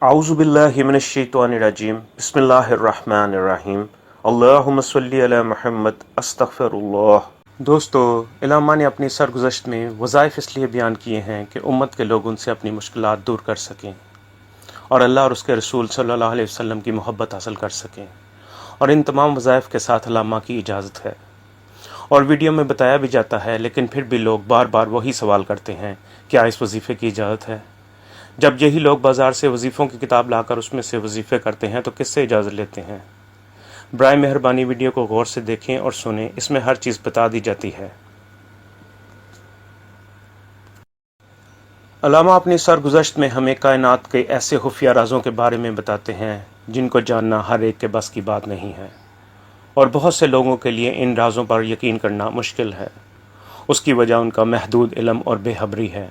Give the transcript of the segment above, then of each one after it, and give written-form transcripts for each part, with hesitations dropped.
اعوذ باللہ من الشیطان الرجیم بسم اللہ الرحمن الرحیم اللہم صلی علی محمد استغفر اللہ۔ دوستو، علماء نے اپنی سرگزشت میں وظائف اس لیے بیان کیے ہیں کہ امت کے لوگ ان سے اپنی مشکلات دور کر سکیں اور اللہ اور اس کے رسول صلی اللہ علیہ وسلم کی محبت حاصل کر سکیں، اور ان تمام وظائف کے ساتھ علماء کی اجازت ہے، اور ویڈیو میں بتایا بھی جاتا ہے، لیکن پھر بھی لوگ بار بار وہی سوال کرتے ہیں، کیا اس وظیفے کی اجازت ہے؟ جب یہی لوگ بازار سے وظیفوں کی کتاب لا کر اس میں سے وظیفے کرتے ہیں تو کس سے اجازت لیتے ہیں؟ برائے مہربانی ویڈیو کو غور سے دیکھیں اور سنیں، اس میں ہر چیز بتا دی جاتی ہے۔ علامہ اپنی سرگزشت میں ہمیں کائنات کے ایسے خفیہ رازوں کے بارے میں بتاتے ہیں جن کو جاننا ہر ایک کے بس کی بات نہیں ہے، اور بہت سے لوگوں کے لیے ان رازوں پر یقین کرنا مشکل ہے۔ اس کی وجہ ان کا محدود علم اور بے خبری ہے۔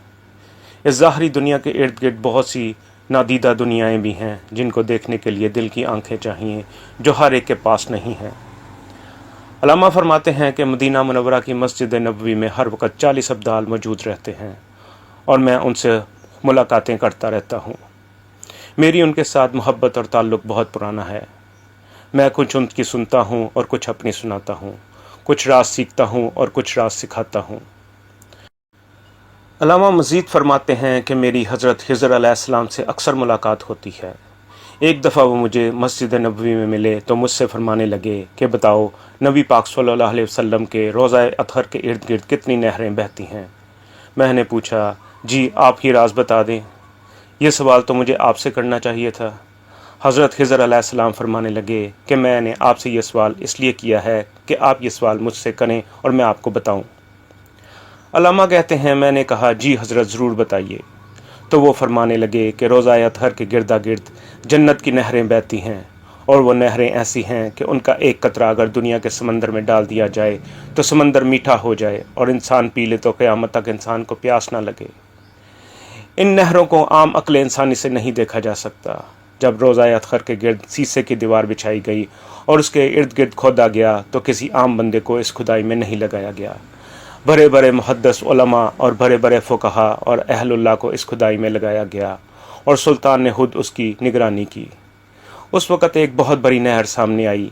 اس ظاہری دنیا کے ارد گرد بہت سی نادیدہ دنیایں بھی ہیں جن کو دیکھنے کے لیے دل کی آنکھیں چاہیے، جو ہر ایک کے پاس نہیں ہیں۔ علامہ فرماتے ہیں کہ مدینہ منورہ کی مسجد نبوی میں ہر وقت 40 ابدال موجود رہتے ہیں، اور میں ان سے ملاقاتیں کرتا رہتا ہوں۔ میری ان کے ساتھ محبت اور تعلق بہت پرانا ہے۔ میں کچھ ان کی سنتا ہوں اور کچھ اپنی سناتا ہوں، کچھ راز سیکھتا ہوں اور کچھ راز سکھاتا ہوں۔ علامہ مزید فرماتے ہیں کہ میری حضرت خضر علیہ السلام سے اکثر ملاقات ہوتی ہے۔ ایک دفعہ وہ مجھے مسجد نبوی میں ملے تو مجھ سے فرمانے لگے کہ بتاؤ، نبی پاک صلی اللہ علیہ وسلم کے روضہ اطہر کے ارد گرد کتنی نہریں بہتی ہیں؟ میں نے پوچھا، جی آپ ہی راز بتا دیں، یہ سوال تو مجھے آپ سے کرنا چاہیے تھا۔ حضرت خضر علیہ السلام فرمانے لگے کہ میں نے آپ سے یہ سوال اس لیے کیا ہے کہ آپ یہ سوال مجھ سے کریں اور میں آپ کو بتاؤں۔ علامہ کہتے ہیں، میں نے کہا جی حضرت ضرور بتائیے۔ تو وہ فرمانے لگے کہ روضہ اطہر کے گردا گرد جنت کی نہریں بہتی ہیں، اور وہ نہریں ایسی ہیں کہ ان کا ایک قطرہ اگر دنیا کے سمندر میں ڈال دیا جائے تو سمندر میٹھا ہو جائے، اور انسان پی لے تو قیامت تک انسان کو پیاس نہ لگے۔ ان نہروں کو عام عقل انسانی سے نہیں دیکھا جا سکتا۔ جب روضہ اطہر کے گرد سیسے کی دیوار بچھائی گئی اور اس کے ارد گرد کھودا گیا تو کسی عام بندے کو اس کھدائی میں نہیں لگایا گیا۔ بڑے بڑے محدث علماء اور بڑے بڑے فقہا اور اہل اللہ کو اس کھدائی میں لگایا گیا، اور سلطان نے خود اس کی نگرانی کی۔ اس وقت ایک بہت بڑی نہر سامنے آئی۔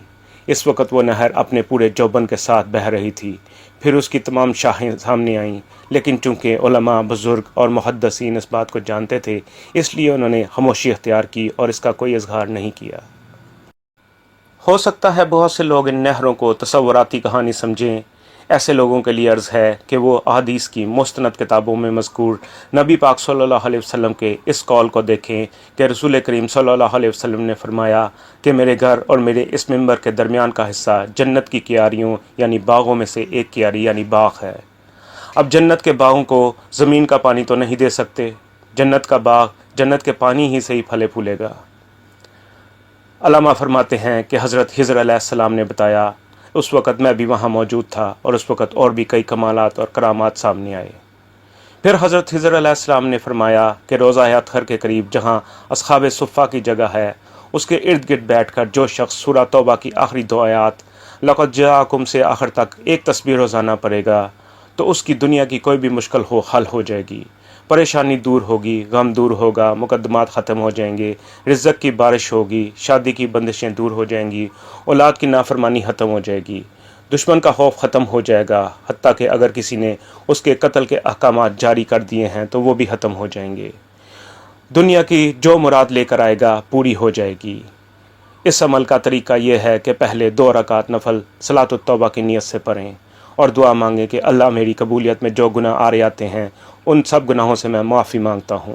اس وقت وہ نہر اپنے پورے جوبن کے ساتھ بہہ رہی تھی۔ پھر اس کی تمام شاخیں سامنے آئیں، لیکن چونکہ علماء، بزرگ اور محدثین اس بات کو جانتے تھے، اس لیے انہوں نے خاموشی اختیار کی اور اس کا کوئی اظہار نہیں کیا۔ ہو سکتا ہے بہت سے لوگ ان نہروں کو تصوراتی کہانی سمجھیں۔ ایسے لوگوں کے لیے عرض ہے کہ وہ احادیث کی مستند کتابوں میں مذکور نبی پاک صلی اللہ علیہ وسلم کے اس قول کو دیکھیں کہ رسول کریم صلی اللہ علیہ وسلم نے فرمایا کہ میرے گھر اور میرے اس منبر کے درمیان کا حصہ جنت کی کیاریوں یعنی باغوں میں سے ایک کیاری یعنی باغ ہے۔ اب جنت کے باغوں کو زمین کا پانی تو نہیں دے سکتے، جنت کا باغ جنت کے پانی ہی سے ہی پھلے پھولے گا۔ علامہ فرماتے ہیں کہ حضرت خضر علیہ السلام نے بتایا، اس وقت میں بھی وہاں موجود تھا، اور اس وقت اور بھی کئی کمالات اور کرامات سامنے آئے۔ پھر حضرت خضر علیہ السلام نے فرمایا کہ روضہ اطہر کے قریب جہاں اصحاب صفہ کی جگہ ہے، اس کے ارد گرد بیٹھ کر جو شخص سورہ توبہ کی آخری دو آیات لقد جاءکم سے آخر تک ایک تسبیح روزانہ پڑھے گا تو اس کی دنیا کی کوئی بھی مشکل حل ہو جائے گی، پریشانی دور ہوگی، غم دور ہوگا، مقدمات ختم ہو جائیں گے، رزق کی بارش ہوگی، شادی کی بندشیں دور ہو جائیں گی، اولاد کی نافرمانی ختم ہو جائے گی، دشمن کا خوف ختم ہو جائے گا، حتیٰ کہ اگر کسی نے اس کے قتل کے احکامات جاری کر دیے ہیں تو وہ بھی ختم ہو جائیں گے، دنیا کی جو مراد لے کر آئے گا پوری ہو جائے گی۔ اس عمل کا طریقہ یہ ہے کہ پہلے 2 رکعت نفل صلاۃ التوبہ کی نیت سے پڑھیں اور دعا مانگیں کہ اللہ میری قبولیت میں جو گناہ آ رہے آتے ہیں ان سب گناہوں سے میں معافی مانگتا ہوں۔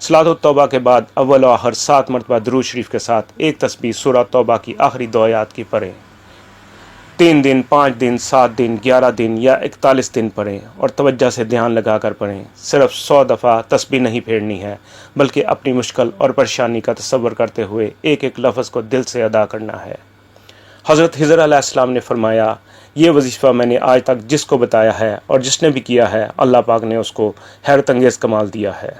صلاۃ التوبہ کے بعد اول و آخر 7 مرتبہ درود شریف کے ساتھ ایک تسبیح سورہ توبہ کی آخری 2 آیات کی پڑھیں۔ 3 دن، 5 دن، 7 دن، 11 دن یا 41 دن پڑھیں، اور توجہ سے دھیان لگا کر پڑھیں۔ صرف 100 دفعہ تسبیح نہیں پھیرنی ہے، بلکہ اپنی مشکل اور پریشانی کا تصور کرتے ہوئے ایک ایک لفظ کو دل سے ادا کرنا ہے۔ حضرت خضر علیہ السلام نے فرمایا، یہ وظیفہ میں نے آج تک جس کو بتایا ہے اور جس نے بھی کیا ہے، اللہ پاک نے اس کو حیرت انگیز کمال دیا ہے۔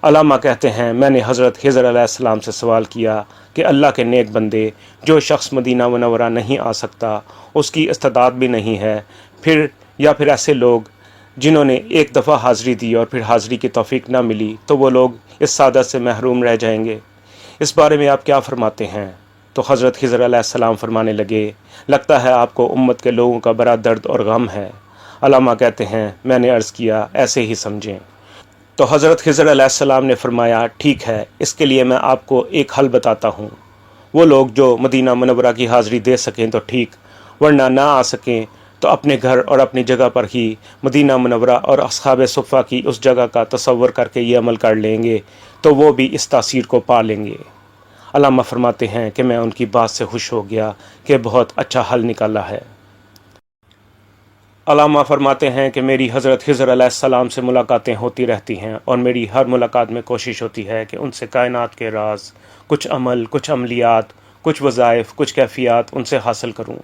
علامہ کہتے ہیں، میں نے حضرت خضر علیہ السلام سے سوال کیا کہ اللہ کے نیک بندے، جو شخص مدینہ منورہ نہیں آ سکتا، اس کی استطاعت بھی نہیں ہے، پھر ایسے لوگ جنہوں نے ایک دفعہ حاضری دی اور پھر حاضری کی توفیق نہ ملی تو وہ لوگ اس سعادت سے محروم رہ جائیں گے۔ اس بارے میں آپ کیا فرماتے ہیں؟ تو حضرت خضر علیہ السلام فرمانے لگے، لگتا ہے آپ کو امت کے لوگوں کا بڑا درد اور غم ہے۔ علامہ کہتے ہیں، میں نے عرض کیا ایسے ہی سمجھیں۔ تو حضرت خضر علیہ السلام نے فرمایا، ٹھیک ہے، اس کے لیے میں آپ کو ایک حل بتاتا ہوں۔ وہ لوگ جو مدینہ منورہ کی حاضری دے سکیں تو ٹھیک، ورنہ نہ آ سکیں تو اپنے گھر اور اپنی جگہ پر ہی مدینہ منورہ اور اصحاب صفہ کی اس جگہ کا تصور کر کے یہ عمل کر لیں گے تو وہ بھی اس تاثیر کو پا لیں گے۔ علامہ فرماتے ہیں کہ میں ان کی بات سے خوش ہو گیا کہ بہت اچھا حل نکالا ہے۔ علامہ فرماتے ہیں کہ میری حضرت خضر علیہ السلام سے ملاقاتیں ہوتی رہتی ہیں اور میری ہر ملاقات میں کوشش ہوتی ہے کہ ان سے کائنات کے راز، کچھ عمل، کچھ عملیات، کچھ وظائف، کچھ کیفیات ان سے حاصل کروں۔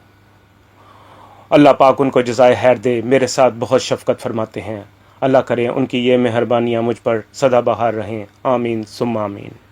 اللہ پاک ان کو جزائے خیر دے، میرے ساتھ بہت شفقت فرماتے ہیں۔ اللہ کرے ان کی یہ مہربانیاں مجھ پر سدا بہار رہیں، آمین ثم آمین۔